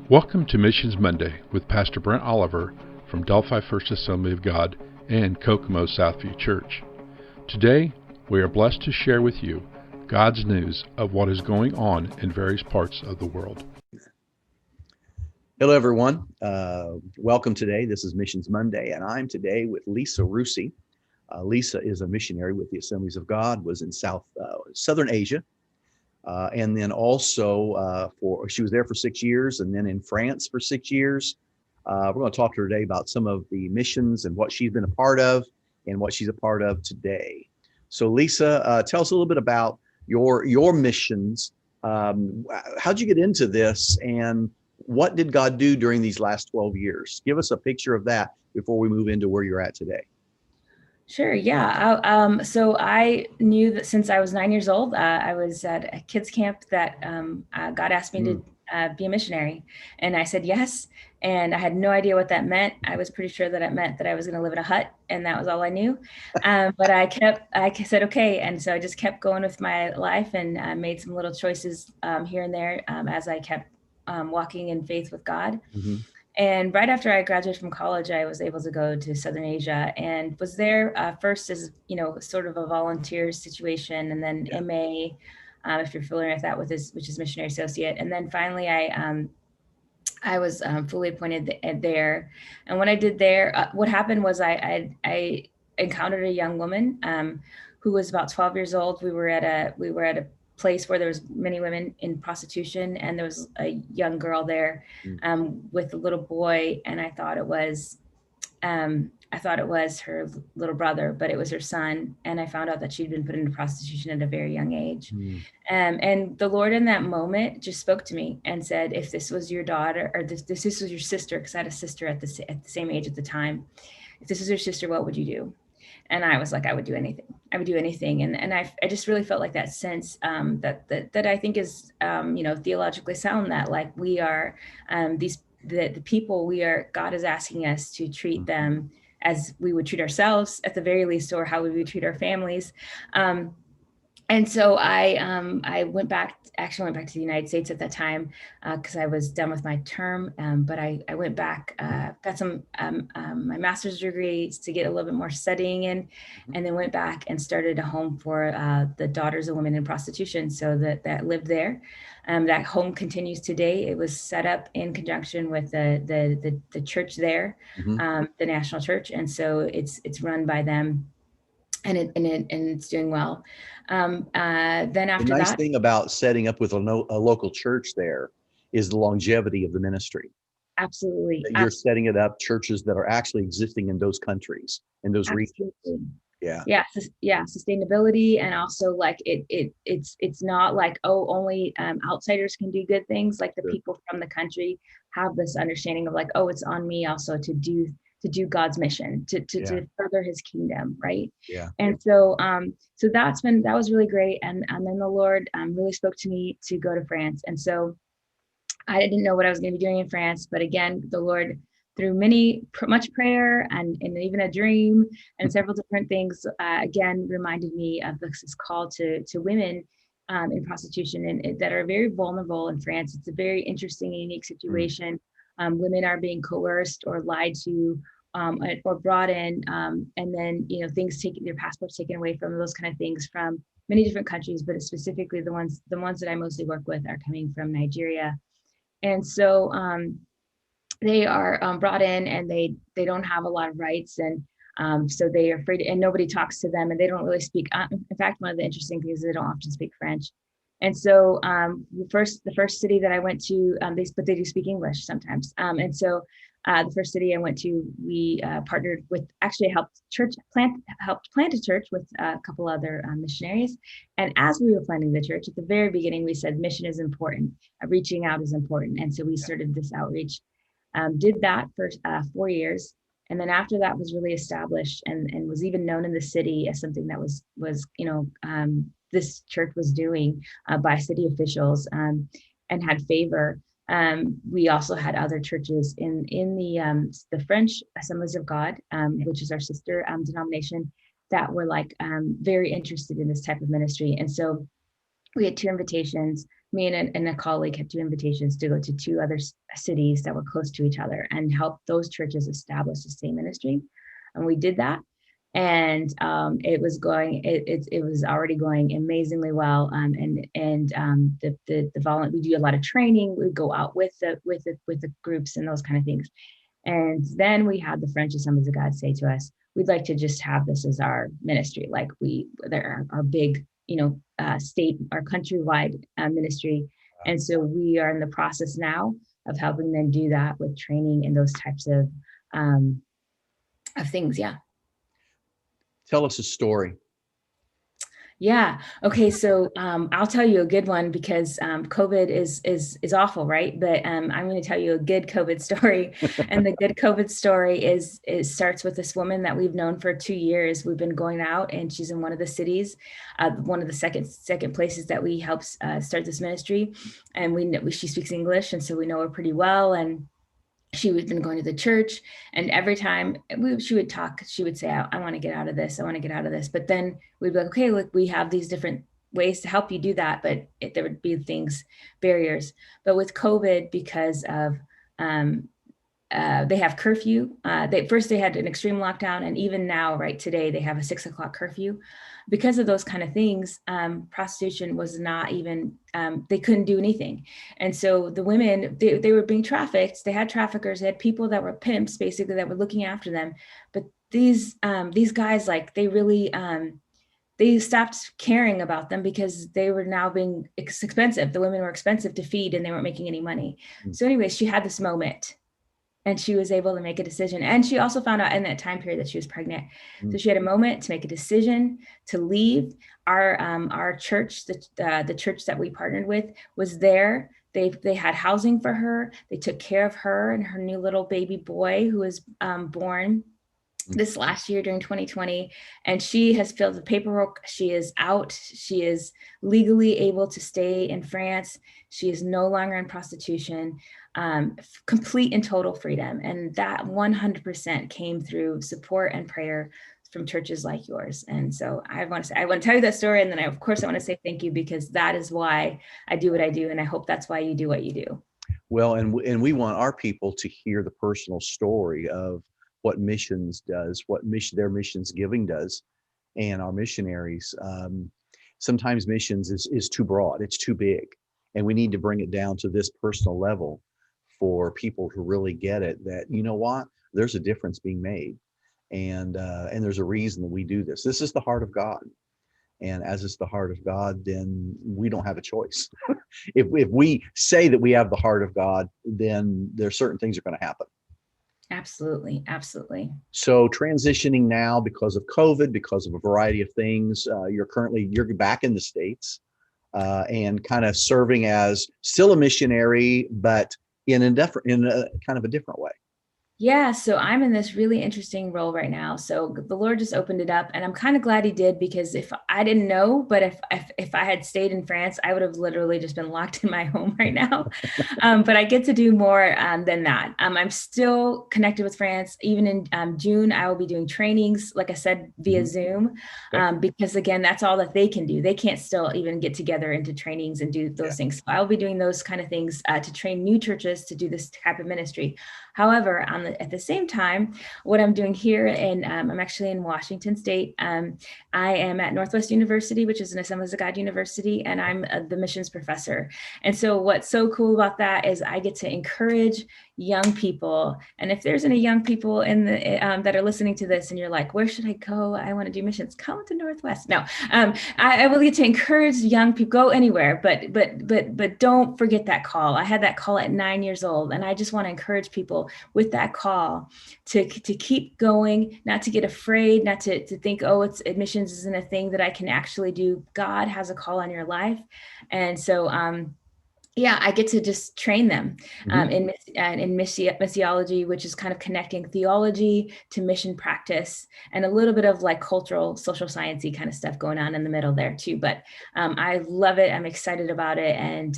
Welcome to Missions Monday with Pastor Brent Oliver from Delphi First Assembly of God and Kokomo Southview Church. Today, we are blessed to share with you God's news of what is going on in various parts of the world. Hello, everyone. Welcome today. This is Missions Monday, and I'm today with Lisa Russi. Lisa is a missionary with the Assemblies of God, was in Southern Asia, and then also she was there for 6 years, and then in France for 6 years. We're going to talk to her today about some of the missions and what she's been a part of and what she's a part of today. So Lisa, tell us a little bit about your missions. How'd you get into this, and what did God do during these last 12 years? Give us a picture of that before we move into where you're at today. Sure. Yeah. So I knew that since I was 9 years old, I was at a kids camp that God asked me to be a missionary. And I said yes. And I had no idea what that meant. I was pretty sure that it meant that I was going to live in a hut, and that was all I knew. But I said, okay. And so I just kept going with my life and made some little choices here and there as I kept walking in faith with God. Mm-hmm. And right after I graduated from college, I was able to go to Southern Asia and was there first as, sort of a volunteer situation, and then MA, if you're familiar with that, which is missionary associate. And then finally, I was fully appointed there. And what I did there, what happened was I encountered a young woman who was about 12 years old. We were at a place where there was many women in prostitution, and there was a young girl there with a little boy, and I thought it was her little brother, but it was her son. And I found out that she'd been put into prostitution at a very young age. And the Lord in that moment just spoke to me and said, if this was your daughter, or this was your sister, because I had a sister at the same age at the time, if this was your sister, what would you do? And I was like, I would do anything. I would do anything. And I just really felt like that sense that I think is, theologically sound, that like we are the people we are, God is asking us to treat them as we would treat ourselves at the very least, or how we would treat our families. And so I went back to the United States at that time because I was done with my term. But I went back, got some my master's degree to get a little bit more studying in, and then went back and started a home for the daughters of women in prostitution. So that lived there. That home continues today. It was set up in conjunction with the church there, the National Church, and so it's run by them. And it's doing well. Then after the nice thing about setting up with a local church there is the longevity of the ministry. Absolutely. You're setting it up, churches that are actually existing in those countries, in those regions. Yeah. Sustainability, and also like it's not like, only outsiders can do good things. Like the people from the country have this understanding of like, it's on me also to do God's mission, to further his kingdom, right? Yeah. And so that was really great. And then the Lord really spoke to me to go to France. And so I didn't know what I was going to be doing in France, but again, the Lord, through much prayer and even a dream and several different things, again reminded me of this call to women in prostitution, and that are very vulnerable in France. It's a very interesting and unique situation. Women are being coerced or lied to, or brought in, and then their passports taken away from them, those kind of things, from many different countries, but specifically the ones that I mostly work with are coming from Nigeria. And so they are brought in, and they don't have a lot of rights, and so they are afraid, and nobody talks to them, and they don't really speak. In fact, one of the interesting things is they don't often speak French. And so the first city that I went to, they do speak English sometimes. And so the first city I went to, we partnered with, actually helped plant a church with a couple other missionaries. And as we were planting the church, at the very beginning, we said mission is important, reaching out is important. And so we started this outreach, did that for 4 years. And then after that was really established and was even known in the city as something that was this church was doing by city officials, and had favor. We also had other churches in the French Assemblies of God, which is our sister denomination, that were like very interested in this type of ministry. And so we had 2 invitations, me and a colleague had 2 invitations to go to 2 other cities that were close to each other and help those churches establish the same ministry. And we did that. And it was already going amazingly well. We do a lot of training. We go out with the groups and those kind of things. And then we had the French Assemblies of God say to us, we'd like to just have this as our ministry, like they're our big, state, our countrywide ministry. And so we are in the process now of helping them do that with training and those types of things. Yeah. Tell us a story. Yeah. Okay. So I'll tell you a good one because COVID is awful, right? But I'm going to tell you a good COVID story, and the good COVID story starts with this woman that we've known for 2 years. We've been going out, and she's in one of the cities, one of the second places that we helped start this ministry, and she speaks English, and so we know her pretty well. And she had been going to the church, and every time she would talk, she would say, I want to get out of this. I want to get out of this. But then we'd be like, okay, look, we have these different ways to help you do that. But there would be barriers. But with COVID, because of, they have curfew. They had an extreme lockdown. And even now, right today, they have a 6 o'clock curfew. Because of those kind of things, prostitution was not even, they couldn't do anything. And so the women, they were being trafficked. They had traffickers, they had people that were pimps, basically, that were looking after them. But these guys, like, they really, they stopped caring about them because they were now being expensive. The women were expensive to feed, and they weren't making any money. So anyway, she had this moment, and she was able to make a decision. And she also found out in that time period that she was pregnant. So she had a moment to make a decision to leave. Our church, the church that we partnered with, was there. They had housing for her. They took care of her and her new little baby boy who was born this last year during 2020. And she has filled the paperwork. She is out. She is legally able to stay in France. She is no longer in prostitution. Complete and total freedom. And that 100% came through support and prayer from churches like yours. And so I want to tell you that story. And then I want to say thank you, because that is why I do what I do. And I hope that's why you do what you do. Well, and we want our people to hear the personal story of what missions does, their missions giving does, and our missionaries. Sometimes missions is too broad, it's too big, and we need to bring it down to this personal level for people to really get it, that, you know what, there's a difference being made, and there's a reason that we do this. This is the heart of God. And as it's the heart of God, then we don't have a choice. If we say that we have the heart of God, then there's certain things are going to happen. Absolutely. Absolutely. So transitioning now because of COVID, because of a variety of things, you're back in the States and kind of serving as still a missionary, but in a kind of a different way. Yeah, so I'm in this really interesting role right now. So the Lord just opened it up, and I'm kind of glad He did, because if I didn't know, but if I had stayed in France, I would have literally just been locked in my home right now. But I get to do more than that. I'm still connected with France. Even in June, I will be doing trainings, like I said, via Zoom, because again, that's all that they can do. They can't still even get together into trainings and do those things. So I'll be doing those kind of things to train new churches to do this type of ministry. However, at the same time, what I'm doing here, and I'm actually in Washington State. I am at Northwest University, which is an Assemblies of God university, and I'm the missions professor. And so what's so cool about that is I get to encourage young people. And if there's any young people in the that are listening to this, and you're like, where should I go? I want to do missions. Come to Northwest. No, I will get to encourage young people. Go anywhere, but don't forget that call. I had that call at 9 years old, and I just want to encourage people with that call to keep going, not to get afraid, not to think, oh, admissions isn't a thing that I can actually do. God has a call on your life. And so, I get to just train them in missiology, which is kind of connecting theology to mission practice, and a little bit of like cultural, social sciencey kind of stuff going on in the middle there too. But I love it. I'm excited about it. And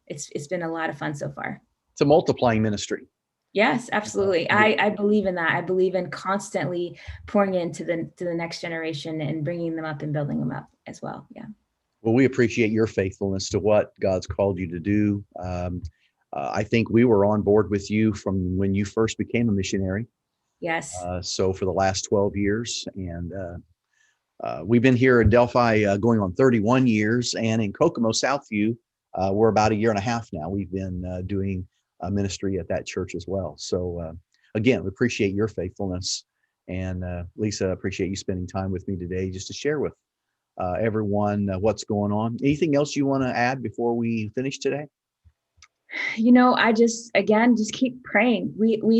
it's been a lot of fun so far. It's a multiplying ministry. Yes, absolutely. I believe in that. I believe in constantly pouring into the next generation and bringing them up and building them up as well. Yeah. Well, we appreciate your faithfulness to what God's called you to do. I think we were on board with you from when you first became a missionary. Yes. So for the last 12 years, and we've been here in Delphi going on 31 years, and in Kokomo, Southview, we're about a year and a half now. We've been doing ministry at that church as well. So again, we appreciate your faithfulness. And Lisa, appreciate you spending time with me today just to share with everyone what's going on. Anything else you want to add before we finish today? I just keep praying. The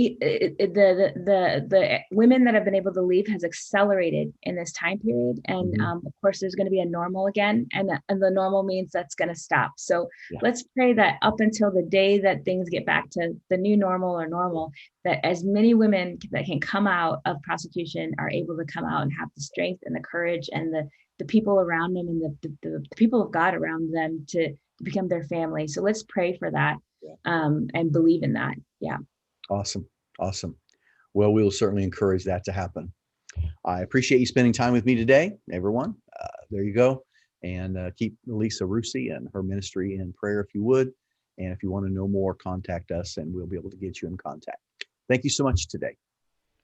women that have been able to leave has accelerated in this time period, and of course there's going to be a normal again, and the normal means that's going to stop. So let's pray that up until the day that things get back to the new normal or normal, that as many women that can come out of prostitution are able to come out and have the strength and the courage and the people around them and the people of God around them to become their family. So let's pray for that and believe in that. Yeah. Awesome. Well, we will certainly encourage that to happen. I appreciate you spending time with me today, everyone. There you go. And keep Lisa Russi and her ministry in prayer if you would. And if you want to know more, contact us and we'll be able to get you in contact. Thank you so much today.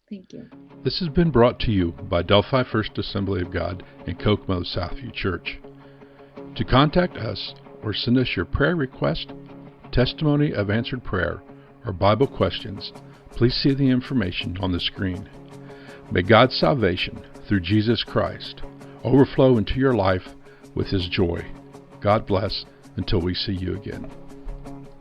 Thank you. This has been brought to you by Delphi First Assembly of God and Kokomo Southview Church. To contact us or send us your prayer request, testimony of answered prayer, or Bible questions, please see the information on the screen. May God's salvation through Jesus Christ overflow into your life with His joy. God bless until we see you again.